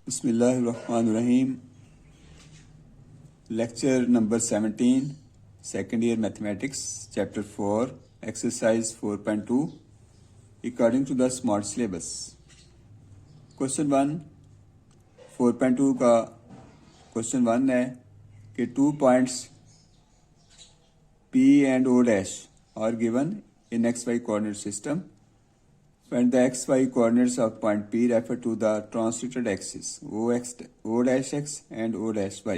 बिस्मिल्लाहिर्रहमानिर्रहीम। Lecture number 17, second year mathematics, chapter 4, exercise 4.2, according to the smart syllabus. Question 1 4.2 का question 1 है कि 2 points P and O dash are given in XY coordinate system. Find the XY coordinates of point P refer to the translated axis O dash X and O dash Y.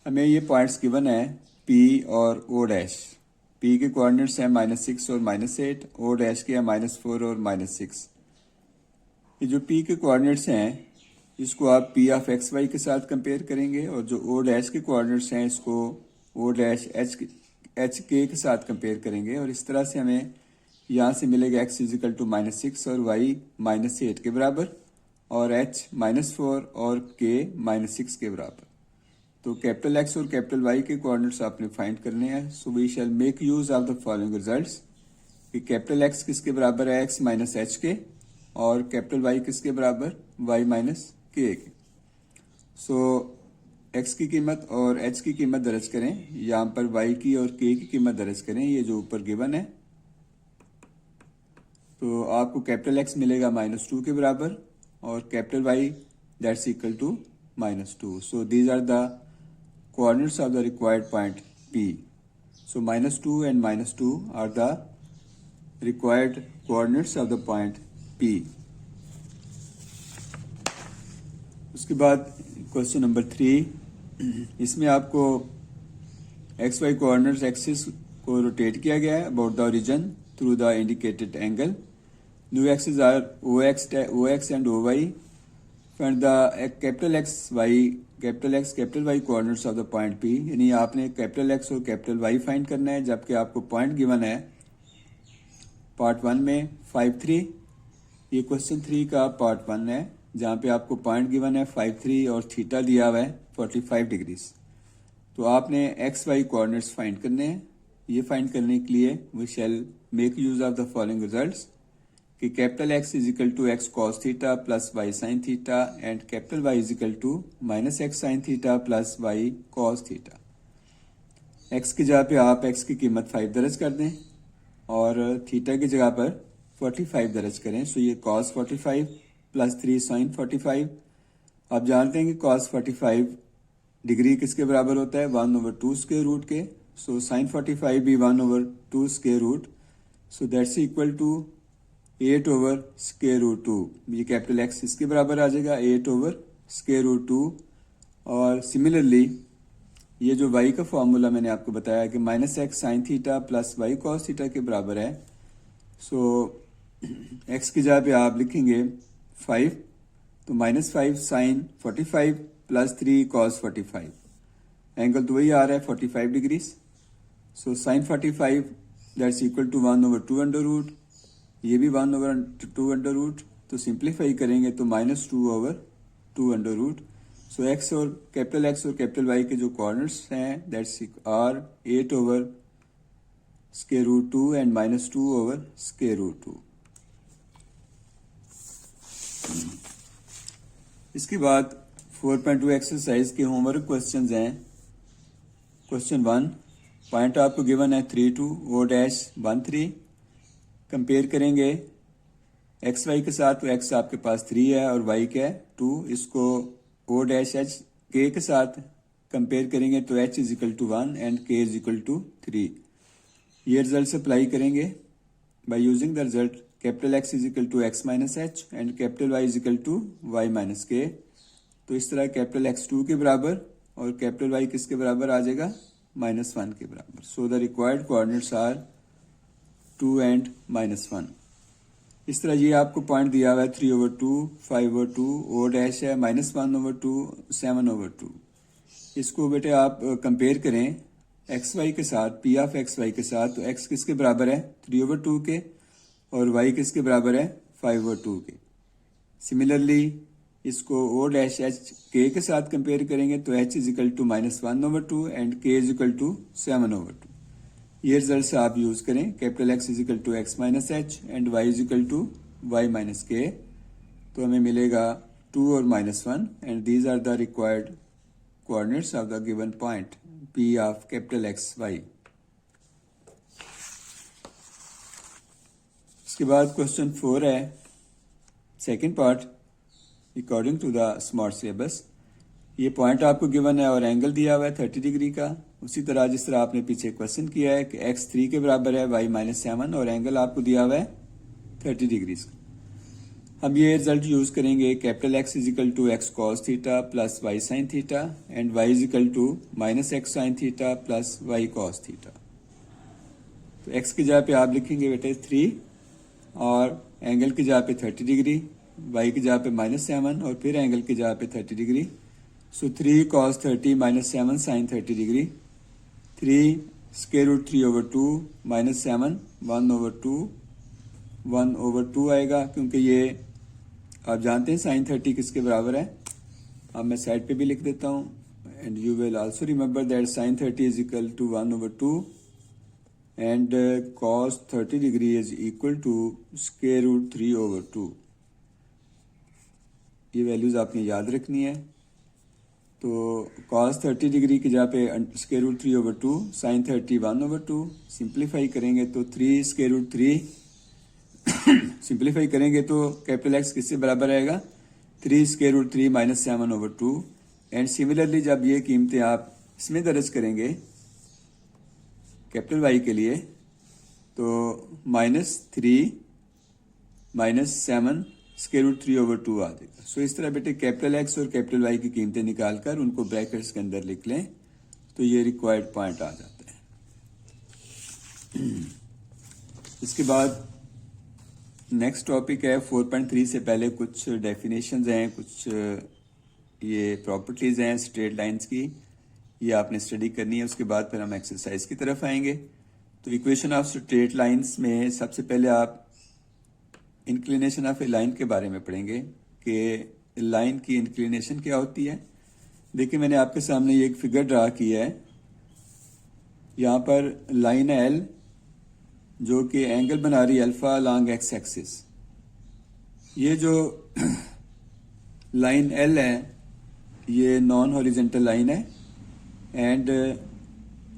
हमें ये points given है P और O dash. P के coordinates हैं -6 और -8, O dash के हैं -4 और -6. ये जो P के कोऑर्डिनेट्स हैं इसको आप P ऑफ XY के साथ कंपेयर करेंगे और जो O dash के कोऑर्डिनेट्स हैं इसको O dash H के साथ कंपेयर करेंगे और इस तरह से हमें यहाँ से मिलेगा x इजिकल टू -6 और y -8 के बराबर और h -4 और k -6 के बराबर। तो कैपिटल X और कैपिटल Y के कोऑर्डिनेट्स आपने फाइंड करने हैं। So we shall make use of the following results कि कैपिटल X किसके बराबर है x माइनस h के और कैपिटल Y किसके बराबर y माइनस k के। सो x की कीमत और h की कीमत दर्ज करें, यहाँ पर y की और k की कीमत दर्ज करें, ये जो ऊपर गिवन है। तो आपको कैपिटल X मिलेगा -2 के बराबर और capital Y that's equal to -2। So these are the coordinates of the required point P. So -2 and -2 are the required coordinates of the point P. उसके बाद क्वेश्चन नंबर 3, इसमें आपको XY कोऑर्डिनेट्स एक्सिस को rotate किया गया है about the origin through the indicated angle. New axes are OX and OY. Find the capital X, capital Y coordinates of the point P. यानी आपने कैपिटल X और capital Y find करना है, जबकि आपको पॉइंट गिवन है part 1 में 5, 3। ये क्वेश्चन 3 का पार्ट 1 है जहाँ पे आपको पॉइंट गिवन है 5, 3 और थीटा दिया हुआ है 45 डिग्रीज। तो आपने XY कोऑर्डिनेट्स फाइंड करने हैं। ये फाइंड करने के लिए we shall make use of the following results कि capital X is equal to x cos theta plus y sin theta and capital Y is equal to -x sin theta plus y cos theta. x की जगह पे आप x की कीमत 5 दर्ज कर दें और थीटा की जगह पर 45 दर्ज करें। सो ये cos 45 प्लस 3 sin 45। आप जानते हैं कि cos 45 डिग्री किसके बराबर होता है 1/2 स्क्वायर रूट के। सो sin 45 भी 1/2 square root. So that's equal to 8 square root 2। ये कैपिटल X इसके बराबर आ जाएगा 8 स्क्वायर रूट 2। और सिमिलरली ये जो y का फॉर्मूला मैंने आपको बताया कि -x sin theta plus y cos theta के बराबर है। सो x की जगह पे आप लिखेंगे 5, तो -5 sin 45 प्लस 3 cos 45। एंगल तो वही आ रहा है 45 degrees. So sin 45 that's equal to 1/2 under root, ये भी 1/2 अंडर रूट। तो सिंप्लीफाई करेंगे तो -2/2 अंडर रूट। सो x और कैपिटल X और कैपिटल Y के जो कोऑर्डिनेट्स हैं that's are 8 square root 2 and -2 square root 2। इसके बाद 4.2 एक्सरसाइज के होमवर्क क्वेश्चंस हैं। क्वेश्चन 1, पॉइंट आपको गिवन है 3, 2 O dash 1, 3। कंपेयर करेंगे XY के साथ, तो X आपके पास 3 है और Y क्या है 2। इसको O dash H K के साथ कंपेयर करेंगे तो H is equal to 1 and K is equal to 3। ये रिजल्ट अप्लाई करेंगे by using the result capital X is equal to X minus H and capital Y is equal to Y minus K। तो इस तरह capital X 2 के बराबर और capital Y किसके बराबर आ जाएगा -1 के बराबर। So the required coordinates are 2 and -1। इस तरह ये आपको पॉइंट दिया हुआ है 3/2, 5/2, O डैश है -1/2, 7/2। इसको बेटे आप कंपेयर करें XY के साथ, P ऑफ XY के साथ। तो X किसके बराबर है 3/2 के और Y किसके बराबर है 5/2 के। सिमिलरली इसको O डैश H K के साथ कंपेयर करेंगे तो H is equal to -1/2 and K is equal to 7/2। ये रिजल्ट आप यूज करें capital X is equal to X minus H and Y is equal to Y minus K। तो हमें मिलेगा 2 or -1, and these are the required coordinates of the given point P of capital X, Y. इसके बाद question 4 है, second part, according to the smart syllabus. ये point आपको given है और एंगल दिया हुआ है 30 डिग्री का। उसी तरह जिस तरह आपने पीछे क्वेश्चन किया है कि x 3 के बराबर है, y -7 और एंगल आपको दिया हुआ है 30 डिग्री का। हम ये रिजल्ट यूज करेंगे, capital X is equal to x cos theta plus y sine theta and y is equal to -x sine theta plus y cos theta. तो x की जगह पे आप लिखेंगे बेटे 3 और एंगल की जगह पे 30 डिग्री, y की जगह पे -7 और फिर एंगल की जगह पे 30 degree. So 3 cos 30 -7 sin 30 degree, 3 square root 3/2 -7 1/2 आएगा, क्योंकि ये आप जानते हैं साइन 30 किसके बराबर है। अब मैं साइड पे भी लिख देता हूँ, and you will also remember that sine 30 is equal to 1/2 and cos 30 degree is equal to square root 3/2। ये वैल्यूज आपने याद रखनी है। तो cos 30 डिग्री की जगह पे स्क्वायर रूट 3/2, साइन 30 1/2, सिंप्लीफाई करेंगे तो 3 स्क्वायर रूट 3 सिंप्लीफाई करेंगे तो कैपिटल एक्स किससे बराबर आएगा, 3 स्क्वायर रूट 3 -7/2। एंड सिमिलरली जब ये कीमतें आप इसमें दर्ज करेंगे कैपिटल वाई के लिए तो -3 -7 स्क्वायर रूट 3/2 आ जाएगा। सो इस तरह बेटे कैपिटल एक्स और कैपिटल वाई की कीमतें निकालकर उनको ब्रैकेट्स के अंदर लिख लें तो ये रिक्वायर्ड पॉइंट आ जाता है। इसके बाद नेक्स्ट टॉपिक है 4.3 से पहले कुछ डेफिनेशंस हैं, कुछ ये प्रॉपर्टीज हैं स्ट्रेट लाइंस की, ये आपने स्टडी करनी है। उसके बाद फिर हम एक्सरसाइज की तरफ आएंगे। तो इक्वेशन ऑफ स्ट्रेट लाइंस में सबसे पहले आप इंक्लिनेशन ऑफ ए लाइन के बारे में पढ़ेंगे कि लाइन की इंक्लिनेशन क्या होती है। देखिए मैंने आपके सामने ये एक फिगर ड्रा किया है, यहाँ पर लाइन है एल जो कि एंगल बना रही है अल्फा अलॉन्ग एक्स एक्सिस। ये जो लाइन एल है ये नॉन हॉरिजेंटल लाइन है and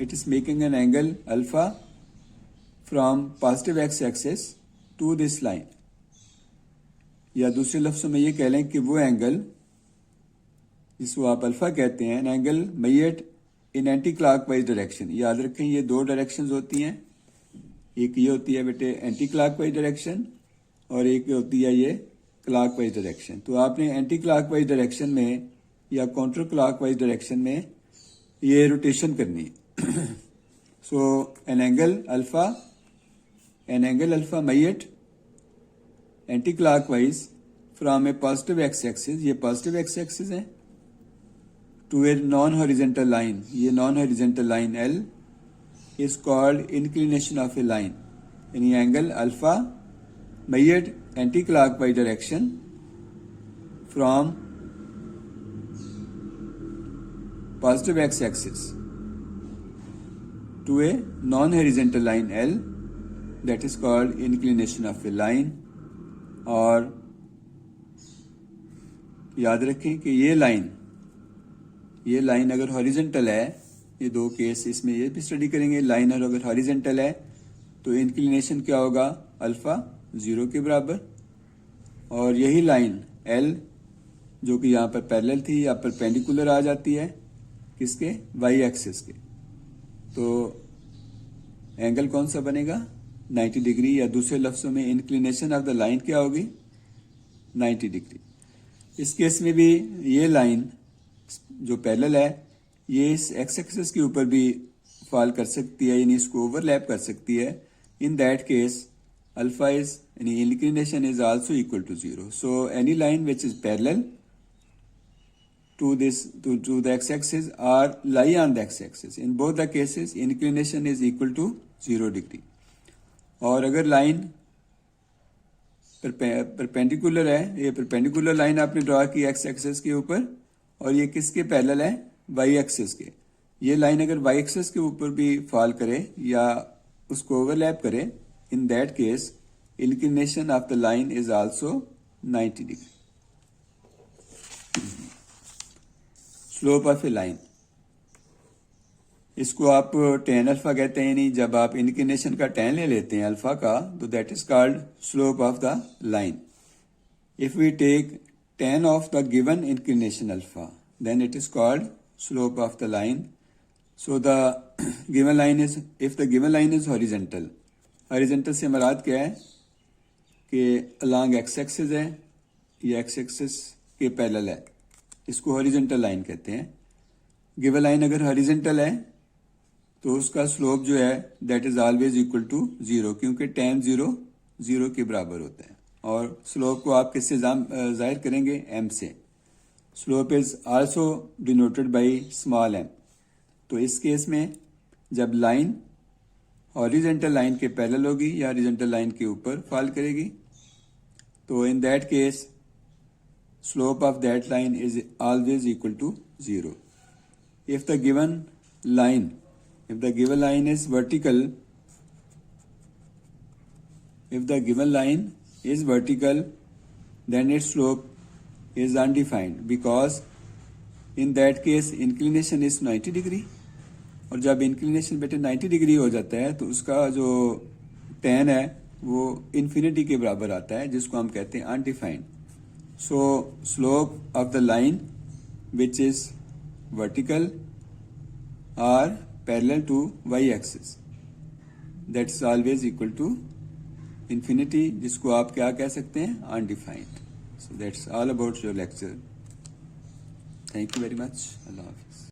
it is making an angle alpha from positive x axis to this line, या दूसरे लफ्जों में ये कह लें कि वो एंगल जिसको आप अल्फा कहते हैं, an angle made in anti clockwise direction. याद रखें ये दो डायरेक्शंस होती हैं, एक ये होती है बेटे एंटी क्लॉकवाइज डायरेक्शन और एक होती है ये क्लॉकवाइज डायरेक्शन। तो आपने एंटी क्लॉकवाइज डायरेक्शन में या काउंटर क्लॉकवाइज डायरेक्शन में ये रोटेशन करनी है। So an angle alpha made anti clockwise from a positive x axis, ये पॉजिटिव एक्स एक्सिस है, to a non horizontal line, ये non horizontal line L is called inclination of a line, यानी angle alpha made anti clockwise direction from positive x axis to a non horizontal line L, that is called inclination of a line. और याद रखें कि ये line अगर horizontal है, ये दो केस इसमें ये भी स्टडी करेंगे, लाइन अगर हॉरिजेंटल है तो इंक्लिनेशन क्या होगा, अल्फा 0 के बराबर। और यही लाइन एल जो कि यहाँ पर पैरेलल थी यहाँ पर परपेंडिकुलर आ जाती है किसके, वाई एक्सिस के। तो एंगल कौन सा बनेगा, 90 डिग्री, या दूसरे लफ्जों में इंक्लिनेशन ऑफ द लाइन क्या होगी, 90 डिग्री। इस केस में भी ये लाइन जो पैरेलल है ये इस एक्स एक्सिस के ऊपर भी फॉल कर सकती है, यानी इसको ओवरलैप कर सकती है। In that case alpha is यानी inclination is also equal to 0। So any line which is parallel to the x axis और lie on the x axis, in both the cases inclination is equal to 0 degree. और अगर line perpendicular है, ये perpendicular line आपने draw की x axis के ऊपर और ये किसके पैरेलल है, वाई एक्सिस के। ये लाइन अगर वाई एक्सिस के ऊपर भी फॉल करे या उसको ओवरलैप करे, इन that case inclination of the line is also 90 degree. Slope of a line, इसको आप tan अल्फा कहते हैं, यानी जब आप इंक्लिनेशन का tan ले लेते हैं अल्फा का, तो that is called slope of the line. If we take tan of the given inclination alpha, then it is called slope of the line. So the given line is, if the given line is horizontal, horizontal से मुराद क्या है कि along x axis है, ये x axis के parallel है, इसको horizontal line कहते हैं. given line अगर horizontal है तो उसका स्लोप जो है that is always equal to 0, क्योंकि tan 0 0 के बराबर होता है. और स्लोप को आप किससे जाहिर करेंगे? m से. Slope is also denoted by small m. तो इस केस में जब लाइन हॉरिजॉन्टल लाइन के पैरेलल होगी या हॉरिजॉन्टल लाइन के ऊपर फॉल करेगी, तो in that case slope of that line is always equal to 0. If the given line is vertical, then its slope is undefined, because in that case inclination is 90 degree, और जब inclination बेटे 90 degree हो जाता है तो उसका जो tan है वो infinity के बराबर आता है, जिसको हम कहते हैं undefined. So slope of the line which is vertical or parallel to y-axis, that's always equal to infinity, जिसको आप क्या कह सकते हैं? Undefined. So that's all about your lecture. Thank you very much. Allah Hafiz.